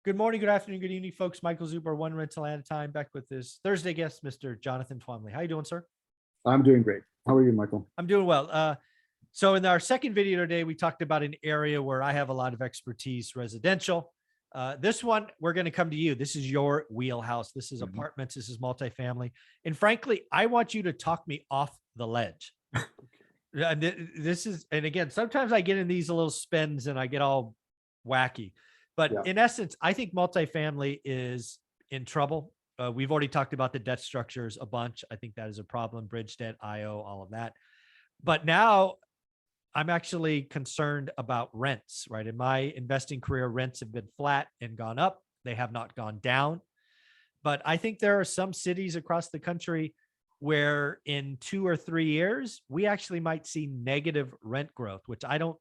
Good morning, good afternoon, good evening, folks. Michael Zuber, one rental at a time, back with this Thursday guest, Mr. Jonathan Twombly. How you doing, sir? I'm doing great. How are you, Michael? I'm doing well. So in our second video today, we talked about an area where I have a lot of expertise, residential. This one, we're going to come to you. This is your wheelhouse. This is apartments. This is multifamily. And frankly, I want you to talk me off the ledge. And again, sometimes I get in these little spins and I get all wacky. But in essence, I think multifamily is in trouble. We've already talked about the debt structures a bunch. I think that is a problem, bridge debt, IO, all of that. But now I'm actually concerned about rents, right? In my investing career, rents have been flat and gone up. They have not gone down. But I think there are some cities across the country where in 2 or 3 years, we actually might see negative rent growth, which I don't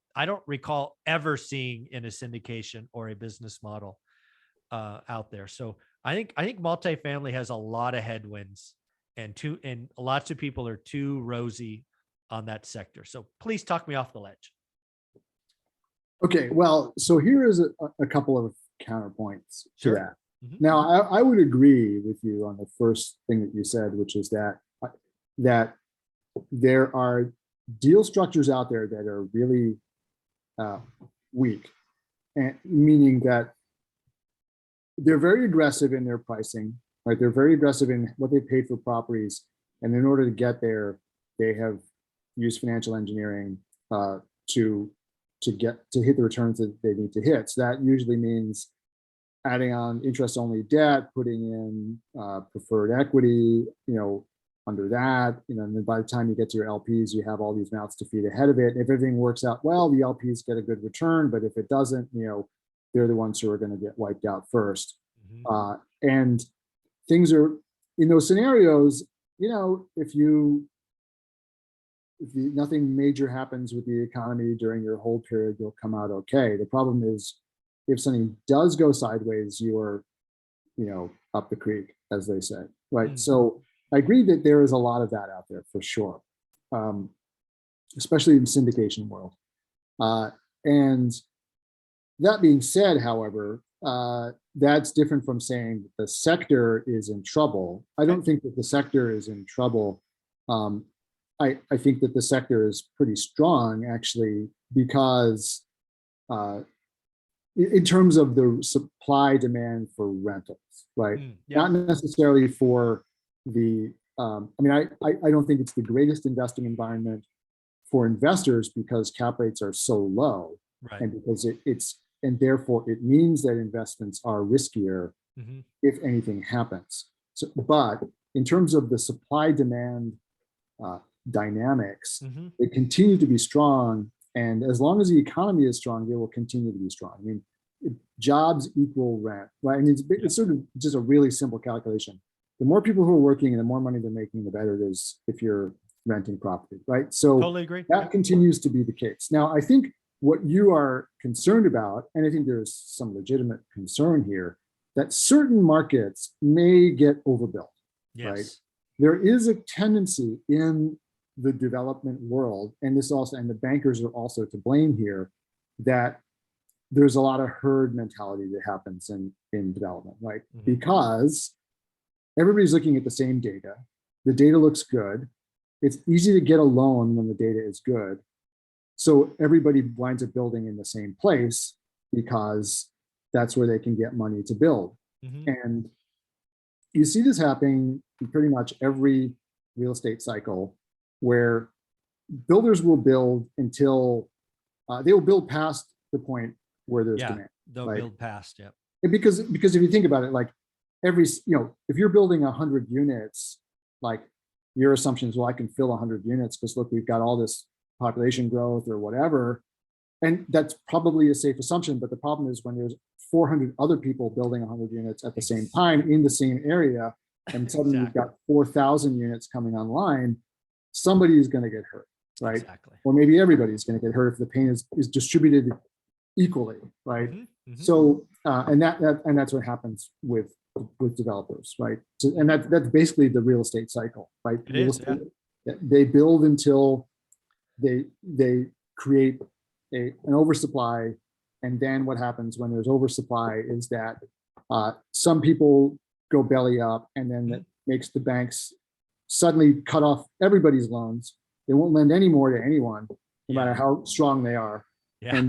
recall ever seeing in a syndication or a business model out there. So I think multifamily has a lot of headwinds, and lots of people are too rosy on that sector. So please talk me off the ledge. Okay, well, so here is a couple of counterpoints to that. Now, I would agree with you on the first thing that you said, which is that there are deal structures out there that are really weak, and meaning that they're very aggressive in their pricing, right? They're very aggressive in what they paid for properties, and in order to get there, they have used financial engineering to hit the returns that they need to hit. So that usually means adding on interest-only debt, putting in preferred equity, under that, and then by the time you get to your LPs, you have all these mouths to feed ahead of it. If everything works out well, the LPs get a good return, but if it doesn't, they're the ones who are going to get wiped out first. And things are, in those scenarios, if nothing major happens with the economy during your hold period, you'll come out okay. The problem is, if something does go sideways, you're, up the creek, as they say, right? So I agree that there is a lot of that out there for sure, especially in the syndication world. And that being said, however, that's different from saying that the sector is in trouble. I don't think that the sector is in trouble. I think that the sector is pretty strong, actually, because in terms of the supply demand for rentals, right? Not necessarily for the, I don't think it's the greatest investing environment for investors because cap rates are so low, and because and therefore it means that investments are riskier if anything happens. So, but in terms of the supply demand dynamics, they continue to be strong. And as long as the economy is strong, they will continue to be strong. I mean, jobs equal rent, right? I mean, it's sort of just a really simple calculation. The more people who are working and the more money they're making, the better it is if you're renting property, right? So totally agree. That continues to be the case. Now, I think what you are concerned about, and I think there's some legitimate concern here, that certain markets may get overbuilt, right? There is a tendency in the development world, and the bankers are also to blame here, that there's a lot of herd mentality that happens in development, right? Because everybody's looking at the same data. The data looks good. It's easy to get a loan when the data is good. So everybody winds up building in the same place because that's where they can get money to build. And you see this happening in pretty much every real estate cycle, where builders will build until they will build past the point where there's demand. They'll build past, And because if you think about it, like if you're building 100 units, like your assumption is, well, I can fill 100 units because look, we've got all this population growth or whatever. And that's probably a safe assumption. But the problem is when there's 400 other people building 100 units at the same time in the same area, and suddenly you've got 4,000 units coming online, somebody is going to get hurt, right? Or maybe everybody's going to get hurt if the pain is distributed equally, right? So, and that's what happens with developers, right? So, and that's basically the real estate cycle, right? They build until they create an oversupply, And then what happens when there's oversupply is that some people go belly up, and then that makes the banks suddenly cut off everybody's loans. They won't lend any more to anyone, no matter how strong they are. Yeah. And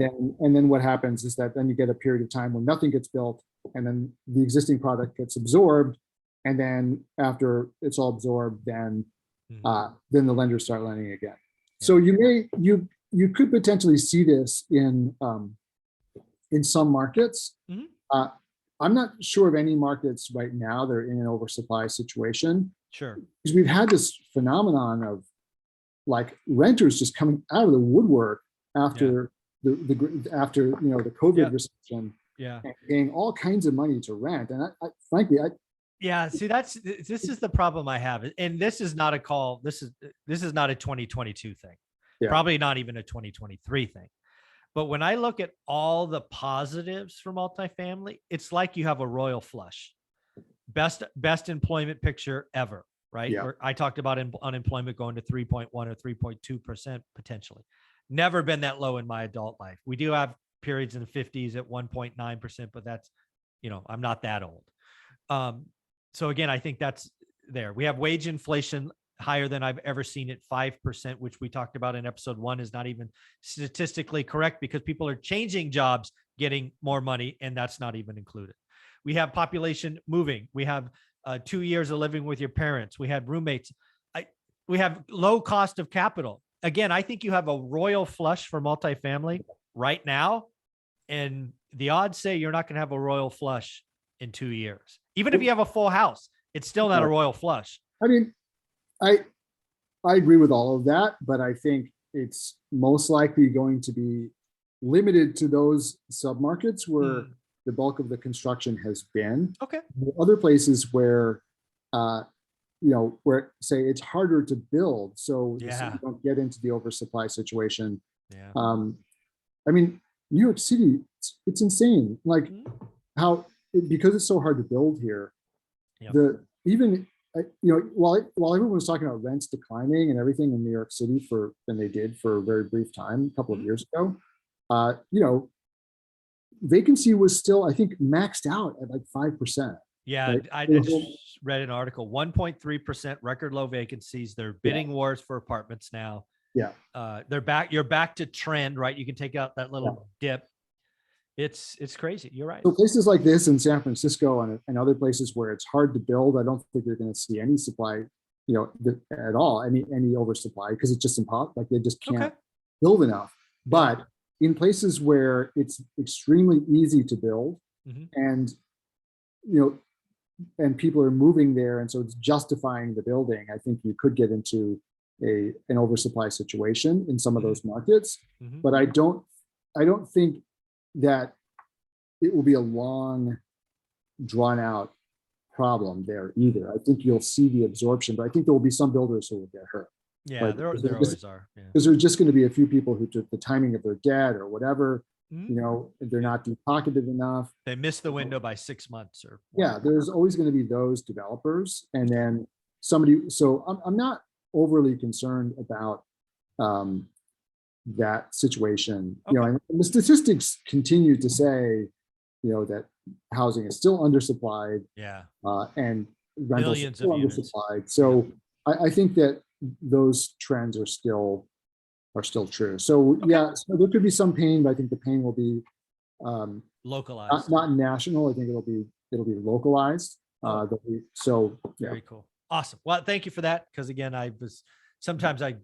then what happens is that then you get a period of time when nothing gets built, and then the existing product gets absorbed. And then after it's all absorbed, then the lenders start lending again. Yeah. So you could potentially see this in some markets. I'm not sure of any markets right now that are in an oversupply situation. Sure. Because we've had this phenomenon of like renters just coming out of the woodwork after after the COVID recession, and paying all kinds of money to rent. And I frankly, see, this is the problem I have. And this is not a call. This is not a 2022 thing. Probably not even a 2023 thing. But when I look at all the positives for multifamily, it's like you have a royal flush. Best employment picture ever, right? Yeah. Or I talked about unemployment going to 3.1 or 3.2% potentially. Never been that low in my adult life. We do have periods in the 50s at 1.9%, but that's, I'm not that old. So again, I think that's there. We have wage inflation higher than I've ever seen at 5%, which we talked about in episode 1 is not even statistically correct because people are changing jobs, getting more money, and that's not even included. We have population moving. We have 2 years of living with your parents. We had roommates. We have low cost of capital. Again, I think you have a royal flush for multifamily right now, and the odds say you're not going to have a royal flush in 2 years. Even if you have a full house, it's still not a royal flush. I mean, I agree with all of that, but I think it's most likely going to be limited to those submarkets where the bulk of the construction has been. Okay. Other places where, where say it's harder to build, so you don't get into the oversupply situation. Yeah. I mean, New York City, it's insane. Like how because it's so hard to build here. While everyone was talking about rents declining and everything in New York City and they did for a very brief time a couple of years ago, vacancy was still, I think, maxed out at like 5%. Yeah, right? I just read an article, 1.3% record low vacancies. They're bidding wars for apartments now. Yeah. You're back to trend, right? You can take out that little dip. It's crazy. You're right. So places like this in San Francisco and other places where it's hard to build, I don't think you're going to see any supply, at all, any oversupply, because it's just impossible. Like they just can't build enough. But in places where it's extremely easy to build, and and people are moving there, and so it's justifying the building, I think you could get into an oversupply situation in some of those markets. But I don't think that it will be a long, drawn out problem there either. I think you'll see the absorption, but I think there will be some builders who will get hurt. Yeah, there always are. Because there's just going to be a few people who took the timing of their debt or whatever, they're not deep pocketed enough. They missed the window by 6 months or there's always going to be those developers. And then so I'm not overly concerned about that situation. And the statistics continue to say, that housing is still undersupplied. And rentals are still undersupplied. So I think that those trends are still true. So so there could be some pain, but I think the pain will be localized, not national. I think it'll be localized. Very cool. Awesome. Well, thank you for that. Because again, sometimes I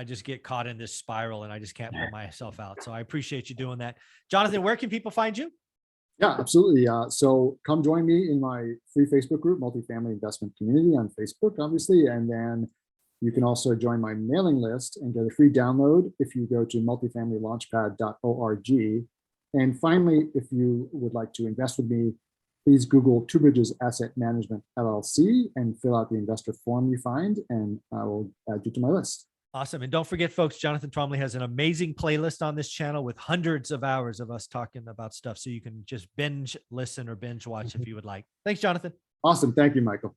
just get caught in this spiral and I just can't pull myself out. So I appreciate you doing that. Jonathan, where can people find you? Yeah, absolutely. So come join me in my free Facebook group, Multifamily Investment Community on Facebook, obviously. And then you can also join my mailing list and get a free download if you go to multifamilylaunchpad.org. And finally, if you would like to invest with me, please Google Two Bridges Asset Management LLC and fill out the investor form you find, and I will add you to my list. Awesome. And don't forget, folks, Jonathan Twombly has an amazing playlist on this channel with hundreds of hours of us talking about stuff. So you can just binge listen or binge watch if you would like. Thanks, Jonathan. Awesome. Thank you, Michael.